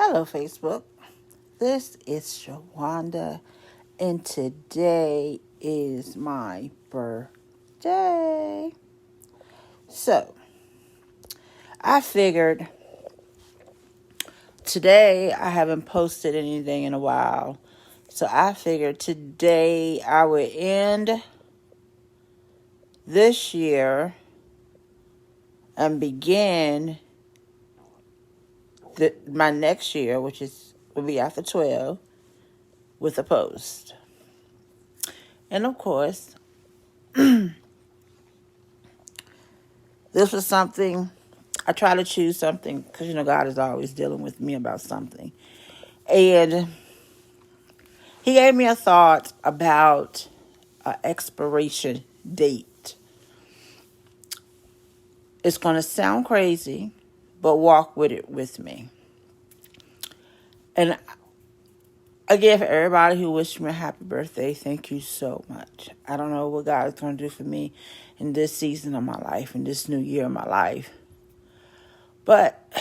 Hello, Facebook. This is Shawanda, and today is my birthday. So, I figured today I haven't posted anything in a while. So, I figured today I would end this year and begin my next year, which will be after 12, with a post. And of course, this was something, I try to choose something because, God is always dealing with me about something. And he gave me a thought about an expiration date. It's going to sound crazy, but walk with it with me. And again, for everybody who wished me a happy birthday, thank you so much. I don't know what God is going to do for me in this season of my life, in this new year of my life. But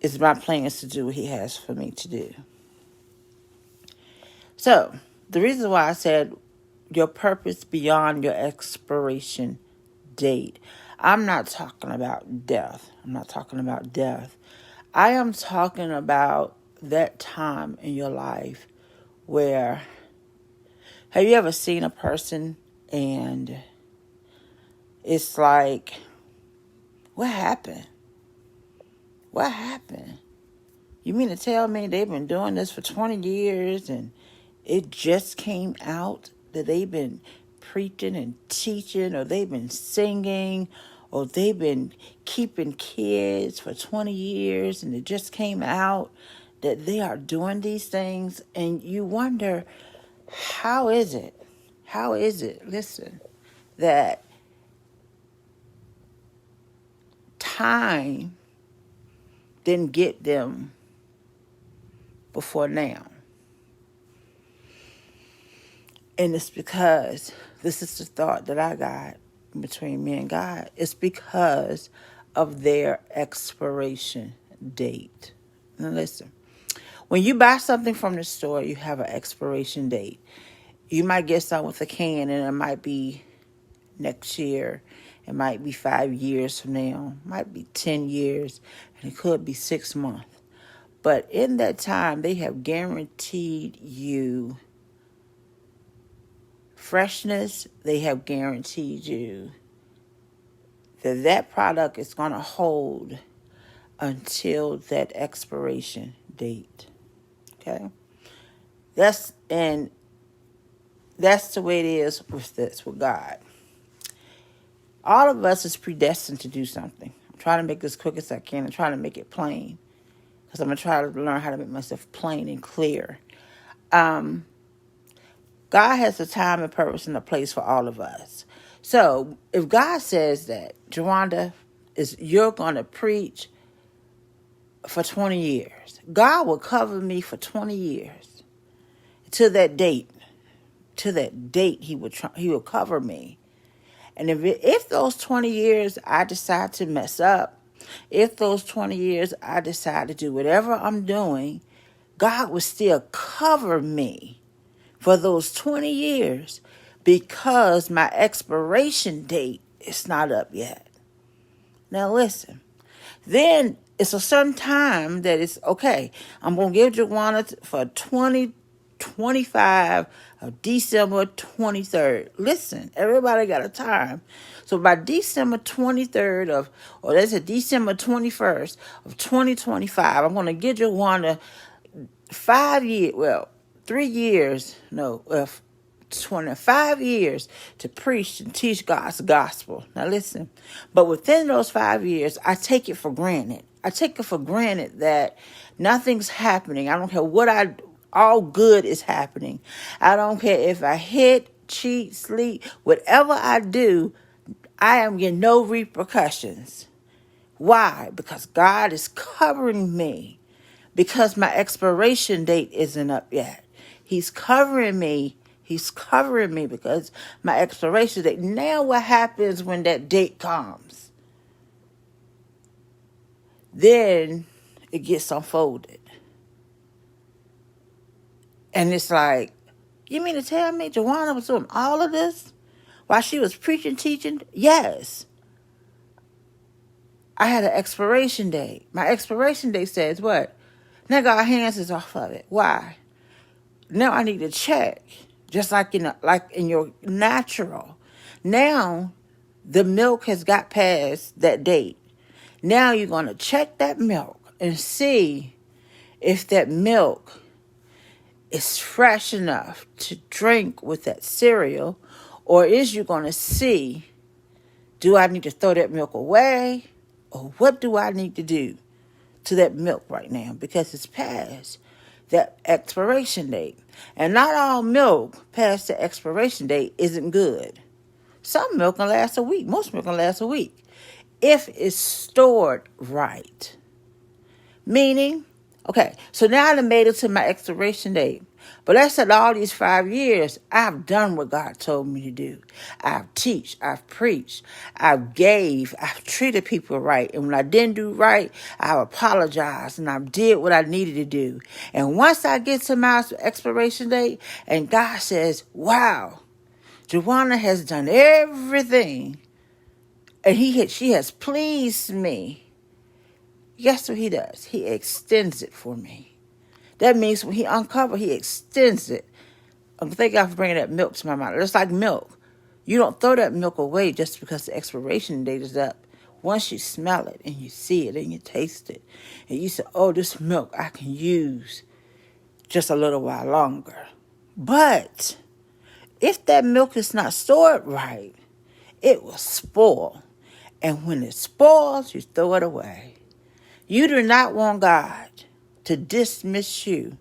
it's my plans to do what he has for me to do. So, the reason why I said your purpose beyond your expiration date, I'm not talking about death. I am talking about that time in your life where, have you ever seen a person and it's like, what happened? What happened? You mean to tell me they've been doing this for 20 years and it just came out that they've been preaching and teaching, or they've been singing, or they've been keeping kids for 20 years and it just came out that they are doing these things, and you wonder, how is it, listen, that time didn't get them before now? And it's because, this is the thought that I got between me and God, it's because of their expiration date. Now listen, when you buy something from the store, you have an expiration date. You might get something with a can and it might be next year. It might be 5 years from now. It might be 10 years. And it could be 6 months. But in that time, they have guaranteed you freshness. They have guaranteed you that product is going to hold until that expiration date. Okay? That's the way it is with God. All of us is predestined to do something. I'm trying to make this quick as I can. I'm trying to make it plain, because I'm going to try to learn how to make myself plain and clear. God has a time and purpose and a place for all of us. So if God says that, Jawanda, you're going to preach for 20 years, God will cover me for 20 years. To that date, he will cover me. And if those 20 years I decide to mess up, if those 20 years I decide to do whatever I'm doing, God will still cover me for those 20 years, because my expiration date is not up yet. Now listen, then it's a certain time that it's okay. I'm going to give Joanna for 2025 of December 23rd. Listen, everybody got a time. So by December 23rd December 21st of 2025, I'm going to give Joanna 25 years to preach and teach God's gospel. Now listen, but within those 5 years, I take it for granted. That nothing's happening. I don't care all good is happening. I don't care if I hit, cheat, sleep, whatever I do, I am getting no repercussions. Why? Because God is covering me. Because my expiration date isn't up yet. He's covering me because my expiration date. Now what happens when that date comes? then it gets unfolded. And it's like, you mean to tell me Joanna was doing all of this while she was preaching, teaching? Yes. I had an expiration date. My expiration date says what? Now our hands is off of it. Why? Now I need to check. Just like in your natural. Now the milk has got past that date. Now you're going to check that milk and see if that milk is fresh enough to drink with that cereal, or is you going to see, do I need to throw that milk away, or what do I need to do to that milk right now because it's past that expiration date. And not all milk past the expiration date isn't good. Some milk can last a week. Most milk can last a week if it's stored right. Meaning, okay, so now I made it to my expiration date. But let's say all these 5 years, I've done what God told me to do. I've teach, I've preached, I've treated people right. And when I didn't do right, I've apologized and I did what I needed to do. And once I get to my expiration date and God says, wow, Joanna has done everything and she has pleased me. Guess what he does? He extends it for me. That means when he uncovers, he extends it. Thank God for bringing that milk to my mind. It's like milk. You don't throw that milk away just because the expiration date is up. Once you smell it and you see it and you taste it, and you say, oh, this milk I can use just a little while longer. But if that milk is not stored right, it will spoil. And when it spoils, you throw it away. You do not want God to dismiss you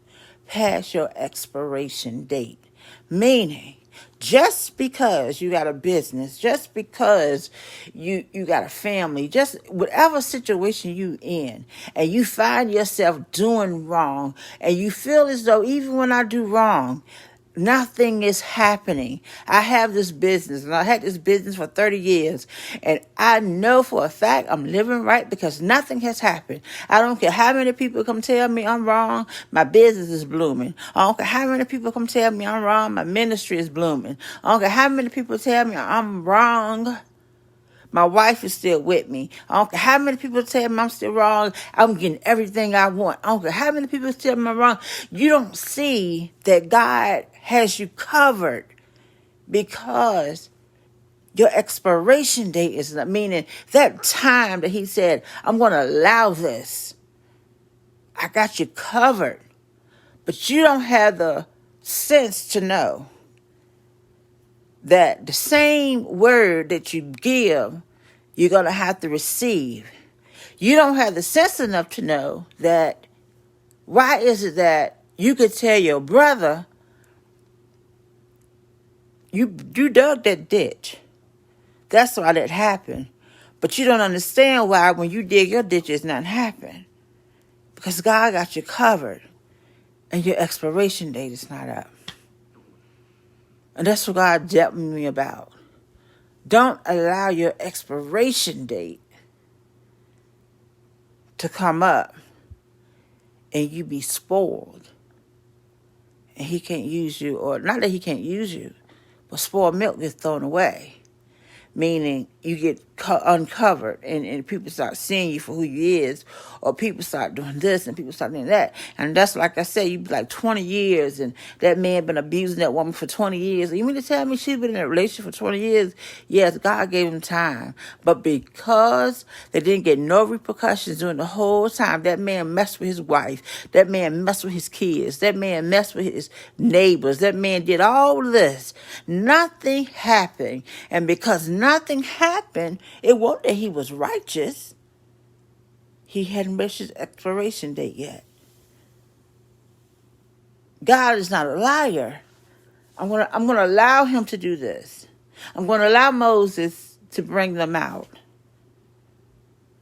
past your expiration date. Meaning, just because you got a business, just because you got a family, just whatever situation you in, and you find yourself doing wrong, and you feel as though even when I do wrong, nothing is happening. I have this business, and I had this business for 30 years, and I know for a fact I'm living right because nothing has happened. I don't care how many people come tell me I'm wrong, my business is blooming. I don't care how many people come tell me I'm wrong, my ministry is blooming. I don't care how many people tell me I'm wrong, my wife is still with me. I don't care how many people tell me I'm still wrong. I'm getting everything I want. I don't care how many people tell me I'm wrong. You don't see that God has you covered because your expiration date is not, meaning that time that he said, I'm going to allow this. I got you covered. But you don't have the sense to know that the same word that you give, you're going to have to receive. You don't have the sense enough to know that why is it that you could tell your brother, you dug that ditch. That's why that happened. But you don't understand why when you dig your ditch, it's not happening. Because God got you covered and your expiration date is not up. And that's what God dealt with me about. Don't allow your expiration date to come up and you be spoiled. And he can't use you, or not that he can't use you, but spoiled milk gets thrown away. Meaning you get uncovered and people start seeing you for who you is, or people start doing this and people start doing that. And that's like I said, you be like 20 years and that man been abusing that woman for 20 years. You mean to tell me she's been in a relationship for 20 years? Yes, God gave him time. But because they didn't get no repercussions during the whole time, that man messed with his wife. That man messed with his kids. That man messed with his neighbors. That man did all this. Nothing happened. And because nothing happened, it wasn't that he was righteous. He hadn't reached his expiration date yet. God is not a liar. I'm gonna allow him to do this. I'm gonna allow Moses to bring them out.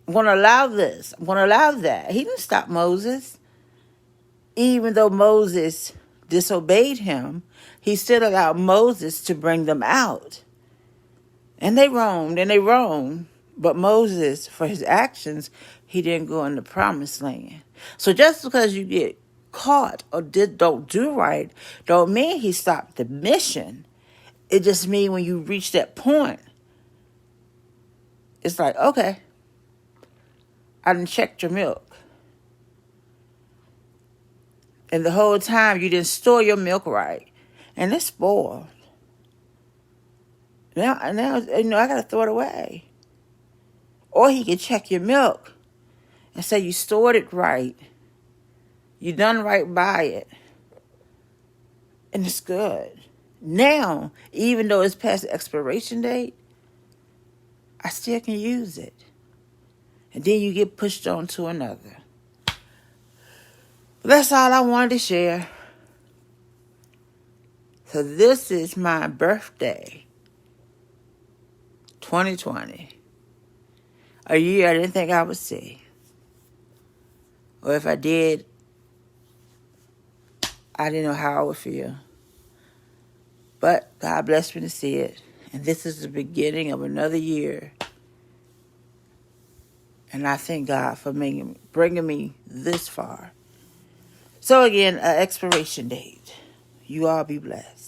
I'm gonna allow this. I'm gonna allow that. He didn't stop Moses. Even though Moses disobeyed him, he still allowed Moses to bring them out. And they roamed and they roamed. But Moses, for his actions, he didn't go in the promised land. So just because you get caught or don't do right, don't mean he stopped the mission. It just means when you reach that point, it's like, okay, I done checked your milk. And the whole time you didn't store your milk right. And it's spoiled. Now, I got to throw it away. Or he can check your milk and say you stored it right. You done right by it. And it's good. Now, even though it's past the expiration date, I still can use it. And then you get pushed on to another. That's all I wanted to share. So this is my birthday, 2020. A year I didn't think I would see. Or if I did, I didn't know how I would feel. But God blessed me to see it. And this is the beginning of another year. And I thank God for bringing me this far. So again, an expiration date. You all be blessed.